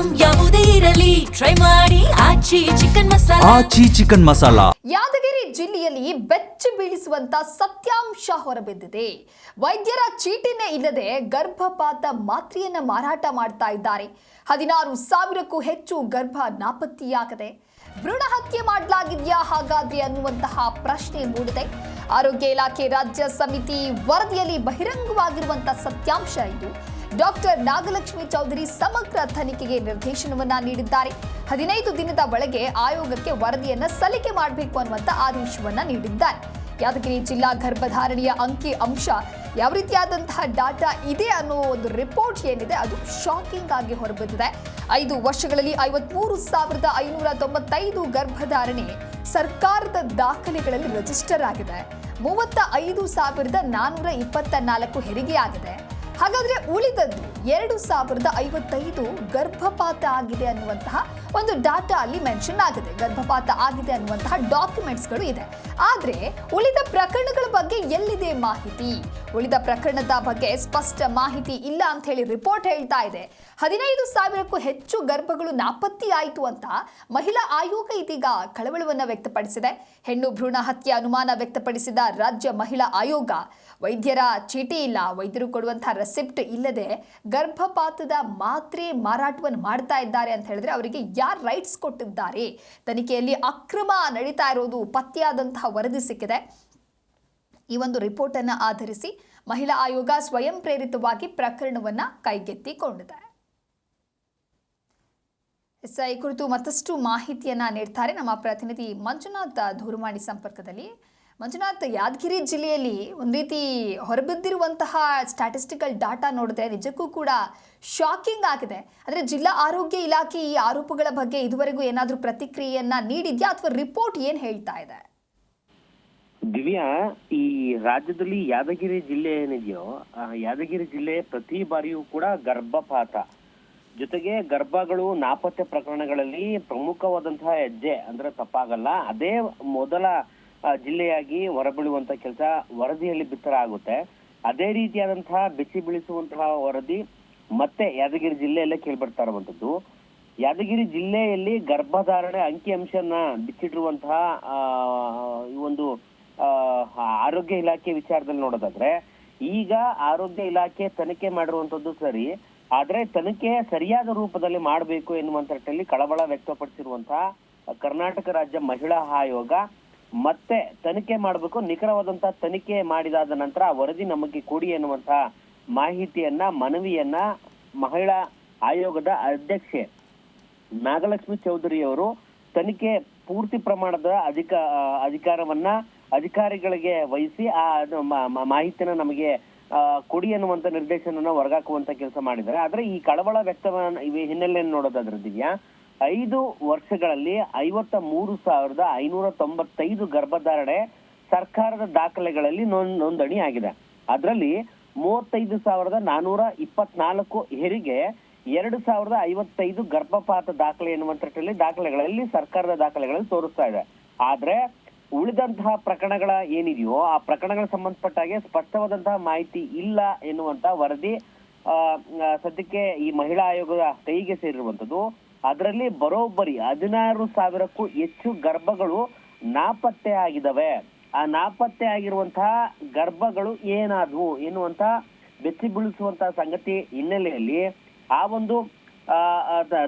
Item ಯಾವುದೇ ಇರಲಿ try ಮಾಡಿ ಆಚಿ ಚಿಕನ್ ಮಸಾಲಾ. ಯಾದಗಿರಿ ಜಿಲ್ಲೆಯಲ್ಲಿ ಬೆಚ್ಚಿ ಬೀಳಿಸುವಂತ ಸತ್ಯಾಂಶ ಹೊರಬಿದ್ದಿದೆ. ವೈದ್ಯರ ಚೀಟಿನೇ ಇಲ್ಲದೆ ಗರ್ಭಪಾತ ಮಾತ್ರೆಯನ್ನ ಮಾರಾಟ ಮಾಡ್ತಾ ಇದ್ದಾರೆ. 16,000ಕ್ಕೂ ಹೆಚ್ಚು ಗರ್ಭ ನಾಪತ್ತೆಯಾಗಿದೆ. ಭ್ರೂಣ ಹತ್ಯೆ ಮಾಡಲಾಗಿದೆಯಾ ಹಾಗಾದ್ರೆ ಅನ್ನುವಂತಹ ಪ್ರಶ್ನೆ ಮೂಡಿದೆ. ಆರೋಗ್ಯ ಇಲಾಖೆ ರಾಜ್ಯ ಸಮಿತಿ ವರದಿಯಲ್ಲಿ ಬಹಿರಂಗವಾಗಿರುವಂತಹ ಸತ್ಯಾಂಶ ಇದು. ಡಾಕ್ಟರ್ ನಾಗಲಕ್ಷ್ಮಿ ಚೌಧರಿ ಸಮಗ್ರ ತನಿಖೆಗೆ ನಿರ್ದೇಶನವನ್ನ ನೀಡಿದ್ದಾರೆ. 15 ದಿನದ ಒಳಗೆ ಆಯೋಗಕ್ಕೆ ವರದಿಯನ್ನ ಸಲ್ಲಿಕೆ ಮಾಡಬೇಕು ಅನ್ನುವಂತ ಆದೇಶವನ್ನ ನೀಡಿದ್ದಾರೆ. ಯಾದಗಿರಿ ಜಿಲ್ಲಾ ಗರ್ಭಧಾರಣೆಯ ಅಂಕಿ ಅಂಶ ಯಾವ ರೀತಿಯಾದಂತಹ ಡಾಟಾ ಇದೆ ಅನ್ನೋ ಒಂದು ರಿಪೋರ್ಟ್ ಏನಿದೆ ಅದು ಶಾಕಿಂಗ್ ಆಗಿ ಹೊರಬಿದ್ದಿದೆ. 5 ವರ್ಷಗಳಲ್ಲಿ 53,595 ಗರ್ಭಧಾರಣೆ ಸರ್ಕಾರದ ದಾಖಲೆಗಳಲ್ಲಿ ರಿಜಿಸ್ಟರ್ ಆಗಿದೆ. 35,424 ಹೆರಿಗೆಯಾಗಿದೆ. ಹಾಗಾದ್ರೆ ಉಳಿದದ್ದು 2,055 ಗರ್ಭಪಾತ ಆಗಿದೆ ಅನ್ನುವಂತಹ ಒಂದು ಡಾಟಾ ಅಲ್ಲಿ ಮೆನ್ಷನ್ ಆಗಿದೆ. ಗರ್ಭಪಾತ ಆಗಿದೆ ಅನ್ನುವಂತಹ ಡಾಕ್ಯುಮೆಂಟ್ಸ್ಗಳು ಇದೆ. ಆದ್ರೆ ಉಳಿದ ಪ್ರಕರಣಗಳ ಬಗ್ಗೆ ಎಲ್ಲಿದೆ ಮಾಹಿತಿ? ಉಳಿದ ಪ್ರಕರಣದ ಬಗ್ಗೆ ಸ್ಪಷ್ಟ ಮಾಹಿತಿ ಇಲ್ಲ ಅಂತ ಹೇಳಿ ರಿಪೋರ್ಟ್ ಹೇಳ್ತಾ ಇದೆ. 15,000ಕ್ಕೂ ಹೆಚ್ಚು ಗರ್ಭಗಳು ನಾಪತ್ತೆಯಾಯಿತು ಅಂತ ಮಹಿಳಾ ಆಯೋಗ ಇದೀಗ ಕಳವಳವನ್ನ ವ್ಯಕ್ತಪಡಿಸಿದೆ. ಹೆಣ್ಣು ಭ್ರೂಣ ಹತ್ಯೆ ಅನುಮಾನ ವ್ಯಕ್ತಪಡಿಸಿದ ರಾಜ್ಯ ಮಹಿಳಾ ಆಯೋಗ ವೈದ್ಯರ ಚೀಟಿ ಇಲ್ಲ, ವೈದ್ಯರು ಕೊಡುವಂತಹ ರೆಸಿಪ್ಟ್ ಇಲ್ಲದೆ ಗರ್ಭಪಾತದ ಮಾತ್ರೆ ಮಾರಾಟವನ್ನು ಮಾಡ್ತಾ ಇದ್ದಾರೆ ಅಂತ ಹೇಳಿದ್ರೆ ಅವರಿಗೆ ಯಾರು ರೈಟ್ಸ್ ಕೊಟ್ಟಿದ್ದಾರೆ? ತನಿಖೆಯಲ್ಲಿ ಅಕ್ರಮ ನಡೀತಾ ಇರೋದು ಪತ್ತೆಯಾದಂತಹ ವರದಿ ಸಿಕ್ಕಿದೆ. ಈ ಒಂದು ರಿಪೋರ್ಟ್ ಅನ್ನು ಆಧರಿಸಿ ಮಹಿಳಾ ಆಯೋಗ ಸ್ವಯಂ ಪ್ರೇರಿತವಾಗಿ ಪ್ರಕರಣವನ್ನ ಕೈಗೆತ್ತಿಕೊಂಡಿದೆ. ಈ ಕುರಿತು ಮತ್ತಷ್ಟು ಮಾಹಿತಿಯನ್ನ ನೀಡ್ತಾರೆ ನಮ್ಮ ಪ್ರತಿನಿಧಿ ಮಂಜುನಾಥ್ ದೂರವಾಣಿ ಸಂಪರ್ಕದಲ್ಲಿ. ಮಂಜುನಾಥ್, ಯಾದಗಿರಿ ಜಿಲ್ಲೆಯಲ್ಲಿ ಒಂದು ರೀತಿ ಹೊರಬಿದ್ದಿರುವಂತಹ ಸ್ಟ್ಯಾಟಿಸ್ಟಿಕಲ್ ಡಾಟಾ ನೋಡಿದ್ರೆ ನಿಜಕ್ಕೂ ಕೂಡ ಶಾಕಿಂಗ್ ಆಗಿದೆ. ಅಂದರೆ ಜಿಲ್ಲಾ ಆರೋಗ್ಯ ಇಲಾಖೆ ಈ ಆರೋಪಗಳ ಬಗ್ಗೆ ಇದುವರೆಗೂ ಏನಾದರೂ ಪ್ರತಿಕ್ರಿಯೆಯನ್ನ ನೀಡಿದ್ಯಾ ಅಥವಾ ರಿಪೋರ್ಟ್ ಏನು ಹೇಳ್ತಾ ಇದೆ? ದಿವ್ಯಾ, ಈ ರಾಜ್ಯದಲ್ಲಿ ಯಾದಗಿರಿ ಜಿಲ್ಲೆ ಏನಿದೆಯೋ ಯಾದಗಿರಿ ಜಿಲ್ಲೆ ಪ್ರತಿ ಬಾರಿಯೂ ಕೂಡ ಗರ್ಭಪಾತ ಜೊತೆಗೆ ಗರ್ಭಗಳು ನಾಪತ್ತೆ ಪ್ರಕರಣಗಳಲ್ಲಿ ಪ್ರಮುಖವಾದಂತಹ ಹೆಜ್ಜೆ ಅಂದ್ರೆ ತಪ್ಪಾಗಲ್ಲ. ಅದೇ ಮೊದಲ ಜಿಲ್ಲೆಯಾಗಿ ಹೊರಬೀಳುವಂತ ಕೆಲಸ ವರದಿಯಲ್ಲಿ ಬಿತ್ತರ ಆಗುತ್ತೆ. ಅದೇ ರೀತಿಯಾದಂತಹ ಬೆಚ್ಚಿ ಬೀಳಿಸುವಂತಹ ವರದಿ ಮತ್ತೆ ಯಾದಗಿರಿ ಜಿಲ್ಲೆಯಲ್ಲೇ ಕೇಳ್ಬರ್ತಾ ಇರುವಂತದ್ದು. ಯಾದಗಿರಿ ಜಿಲ್ಲೆಯಲ್ಲಿ ಗರ್ಭಧಾರಣೆ ಅಂಕಿ ಅಂಶನ ಬಿಚ್ಚಿಟ್ಟಿರುವಂತಹ ಒಂದು ಆರೋಗ್ಯ ಇಲಾಖೆ ವಿಚಾರದಲ್ಲಿ ನೋಡೋದಾದ್ರೆ, ಈಗ ಆರೋಗ್ಯ ಇಲಾಖೆ ತನಿಖೆ ಮಾಡಿರುವಂತದ್ದು ಸರಿ, ಆದ್ರೆ ತನಿಖೆ ಸರಿಯಾದ ರೂಪದಲ್ಲಿ ಮಾಡಬೇಕು ಎನ್ನುವಂತ ನಿಟ್ಟಿನಲ್ಲಿ ಕಳವಳ ವ್ಯಕ್ತಪಡಿಸಿರುವಂತಹ ಕರ್ನಾಟಕ ರಾಜ್ಯ ಮಹಿಳಾ ಆಯೋಗ ಮತ್ತೆ ತನಿಖೆ ಮಾಡಬೇಕು, ನಿಖರವಾದಂತಹ ತನಿಖೆ ಮಾಡಿದಾದ ನಂತರ ಆ ವರದಿ ನಮಗೆ ಕೊಡಿ ಎನ್ನುವಂತಹ ಮಾಹಿತಿಯನ್ನ ಮನವಿಯನ್ನ ಮಹಿಳಾ ಆಯೋಗದ ಅಧ್ಯಕ್ಷೆ ನಾಗಲಕ್ಷ್ಮಿ ಚೌಧರಿ ಅವರು ತನಿಖೆ ಪೂರ್ತಿ ಪ್ರಮಾಣದ ಅಧಿಕಾರವನ್ನ ಅಧಿಕಾರಿಗಳಿಗೆ ವಹಿಸಿ ಆ ಮಾಹಿತಿಯನ್ನ ನಮಗೆ ಕೊಡಿ ಅನ್ನುವಂತ ನಿರ್ದೇಶನ ಹೊರಗಾಕುವಂತ ಕೆಲಸ ಮಾಡಿದ್ದಾರೆ. ಆದ್ರೆ ಈ ಕಳವಳ ವ್ಯಕ್ತವನ್ನ ಹಿನ್ನೆಲೆಯನ್ನು ನೋಡೋದಾದ್ರೆ ದಿವ್ಯಾ, 5 ವರ್ಷಗಳಲ್ಲಿ 53,595 ಗರ್ಭಧಾರಣೆ ಸರ್ಕಾರದ ದಾಖಲೆಗಳಲ್ಲಿ ನೋಂದಣಿ ಆಗಿದೆ. ಅದರಲ್ಲಿ 35,424 ಹೆರಿಗೆ, 2,055 ಗರ್ಭಪಾತ ದಾಖಲೆ ಎನ್ನುವಂತ ದಾಖಲೆಗಳಲ್ಲಿ ಸರ್ಕಾರದ ದಾಖಲೆಗಳಲ್ಲಿ ತೋರಿಸ್ತಾ ಇದೆ. ಆದ್ರೆ ಉಳಿದಂತಹ ಪ್ರಕರಣಗಳ ಏನಿದೆಯೋ ಆ ಪ್ರಕರಣಗಳ ಸಂಬಂಧಪಟ್ಟಾಗೆ ಸ್ಪಷ್ಟವಾದಂತಹ ಮಾಹಿತಿ ಇಲ್ಲ ಎನ್ನುವಂತ ವರದಿ ಸದ್ಯಕ್ಕೆ ಈ ಮಹಿಳಾ ಆಯೋಗದ ಕೈಗೆ ಸೇರಿರುವಂತದ್ದು. ಅದರಲ್ಲಿ ಬರೋಬ್ಬರಿ 16,000ಕ್ಕೂ ಹೆಚ್ಚು ಗರ್ಭಗಳು ನಾಪತ್ತೆ ಆಗಿದಾವೆ. ಆ ನಾಪತ್ತೆ ಆಗಿರುವಂತಹ ಗರ್ಭಗಳು ಏನಾದ್ವು ಎನ್ನುವಂತಹ ಬೆಚ್ಚಿ ಬೀಳಿಸುವಂತಹ ಸಂಗತಿ ಹಿನ್ನೆಲೆಯಲ್ಲಿ ಆ ಒಂದು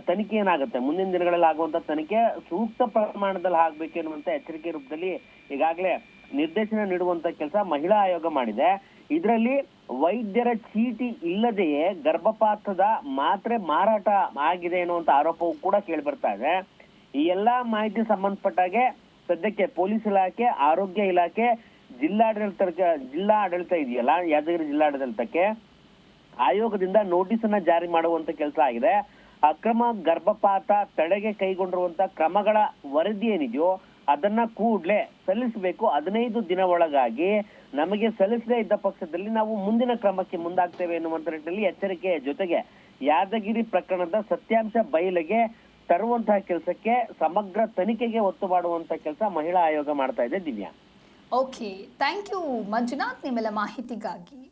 ತನಿಖೆ ಏನಾಗುತ್ತೆ, ಮುಂದಿನ ದಿನಗಳಲ್ಲಿ ಆಗುವಂತ ತನಿಖೆ ಸೂಕ್ತ ಪ್ರಮಾಣದಲ್ಲಿ ಆಗ್ಬೇಕು ಎನ್ನುವಂತ ಎಚ್ಚರಿಕೆ ರೂಪದಲ್ಲಿ ಈಗಾಗಲೇ ನಿರ್ದೇಶನ ನೀಡುವಂತ ಕೆಲಸ ಮಹಿಳಾ ಆಯೋಗ ಮಾಡಿದೆ. ಇದರಲ್ಲಿ ವೈದ್ಯರ ಚೀಟಿ ಇಲ್ಲದೆಯೇ ಗರ್ಭಪಾತದ ಮಾತ್ರೆ ಮಾರಾಟ ಆಗಿದೆ ಎನ್ನುವಂತ ಆರೋಪವೂ ಕೂಡ ಕೇಳಿ ಬರ್ತಾ ಇದೆ. ಈ ಎಲ್ಲಾ ಮಾಹಿತಿ ಸಂಬಂಧಪಟ್ಟಾಗೆ ಸದ್ಯಕ್ಕೆ ಪೊಲೀಸ್ ಇಲಾಖೆ, ಆರೋಗ್ಯ ಇಲಾಖೆ, ಜಿಲ್ಲಾ ಆಡಳಿತ ಇದೆಯಲ್ಲ ಯಾದಗಿರಿ ಜಿಲ್ಲಾಡಳಿತಕ್ಕೆ ಆಯೋಗದಿಂದ ನೋಟಿಸ್ ಅನ್ನ ಜಾರಿ ಮಾಡುವಂತ ಕೆಲಸ ಆಗಿದೆ. ಅಕ್ರಮ ಗರ್ಭಪಾತ ತಡೆಗೆ ಕೈಗೊಂಡಿರುವಂತ ಕ್ರಮಗಳ ವರದಿ ಏನಿದೆಯೋ ಅದನ್ನ ಕೂಡ್ಲೆ ಸಲ್ಲಿಸಬೇಕು. 15 ದಿನ ಒಳಗಾಗಿ ನಮಗೆ ಸಲ್ಲಿಸದೇ ಇದ್ದ ಪಕ್ಷದಲ್ಲಿ ನಾವು ಮುಂದಿನ ಕ್ರಮಕ್ಕೆ ಮುಂದಾಗ್ತೇವೆ ಎನ್ನುವಂತ ನಿಟ್ಟಿನಲ್ಲಿ ಎಚ್ಚರಿಕೆಯ ಜೊತೆಗೆ ಯಾದಗಿರಿ ಪ್ರಕರಣದ ಸತ್ಯಾಂಶ ಬಯಲಿಗೆ ತರುವಂತಹ ಕೆಲಸಕ್ಕೆ ಸಮಗ್ರ ತನಿಖೆಗೆ ಒತ್ತು ಮಾಡುವಂತ ಕೆಲಸ ಮಹಿಳಾ ಆಯೋಗ ಮಾಡ್ತಾ ಇದೆ. Divya, okay, thank you Manjunath ನಿಮ್ಮೆಲ್ಲ ಮಾಹಿತಿಗಾಗಿ.